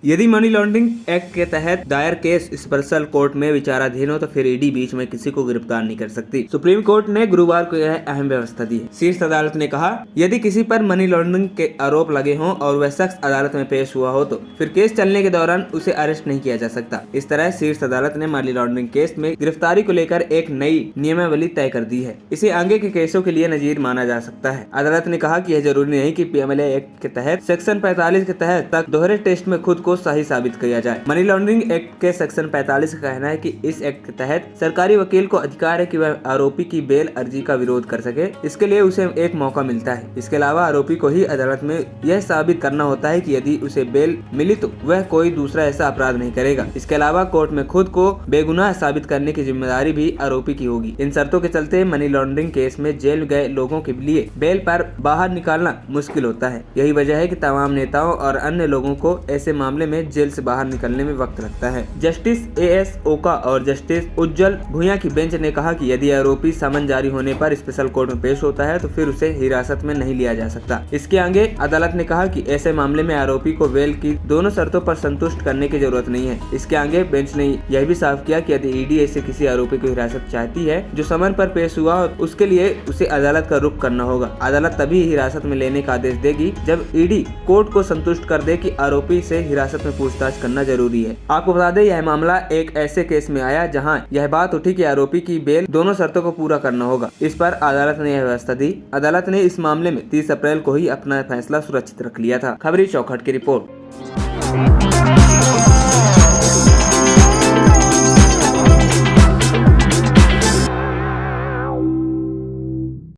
यदि money laundering act के तहत दायर केस स्पेशल कोर्ट में विचाराधीन हो तो फिर ईडी बीच में किसी को गिरफ्तार नहीं कर सकती। सुप्रीम कोर्ट ने गुरुवार को यह अहम व्यवस्था दी है। शीर्ष अदालत ने कहा, यदि किसी पर मनी लॉन्ड्रिंग के आरोप लगे हों और वह शख्स अदालत में पेश हुआ हो तो फिर केस चलने के दौरान उसे अरेस्ट नहीं किया जा सकता। इस तरह शीर्ष अदालत ने मनी लॉन्ड्रिंग केस में गिरफ्तारी को लेकर एक नई नियमावली तय कर दी है। इसे आगे के केसों के लिए नजीर माना जा सकता है। अदालत ने कहा कि यह जरूरी नहीं कि पीएमएलए एक्ट के तहत सेक्शन 45 के तहत तक दोहरे टेस्ट में खुद को सही साबित किया जाए। मनी लॉन्ड्रिंग एक्ट के सेक्शन 45 का कहना है कि इस एक्ट के तहत सरकारी वकील को अधिकार है कि वह आरोपी की बेल अर्जी का विरोध कर सके। इसके लिए उसे एक मौका मिलता है। इसके अलावा आरोपी को ही अदालत में यह साबित करना होता है कि यदि उसे बेल मिली तो वह कोई दूसरा ऐसा अपराध नहीं करेगा। इसके अलावा कोर्ट में खुद को बेगुनाह साबित करने की जिम्मेदारी भी आरोपी की होगी। इन शर्तों के चलते मनी लॉन्ड्रिंग केस में जेल गए लोगों के लिए बेल पर बाहर निकालना मुश्किल होता है। यही वजह है कि तमाम नेताओं और अन्य लोगों को ऐसे मामले में जेल से बाहर निकलने में वक्त लगता है। जस्टिस एएस ओका और जस्टिस उज्जवल भुइयां की बेंच ने कहा कि यदि आरोपी समन जारी होने पर स्पेशल कोर्ट में पेश होता है तो फिर उसे हिरासत में नहीं लिया जा सकता। इसके आगे अदालत ने कहा कि ऐसे मामले में आरोपी को बेल की दोनों शर्तों पर संतुष्ट करने की जरूरत नहीं है। इसके आगे बेंच ने यह भी साफ किया कि यदि ईडी ऐसे किसी आरोपी को हिरासत चाहती है जो समन पर पेश हुआ, उसके लिए उसे अदालत का रुख करना होगा। अदालत तभी हिरासत में लेने का आदेश देगी जब ईडी कोर्ट को संतुष्ट कर दे कि आरोपी से हिरासत में पूछताछ करना जरूरी है। आपको बता दें, यह मामला एक ऐसे केस में आया जहां यह बात उठी कि आरोपी की बेल दोनों शर्तों को पूरा करना होगा। इस पर अदालत ने यह व्यवस्था दी। अदालत ने इस मामले में 30 अप्रैल को ही अपना फैसला सुरक्षित रख लिया था। खबरी चौखट की रिपोर्ट।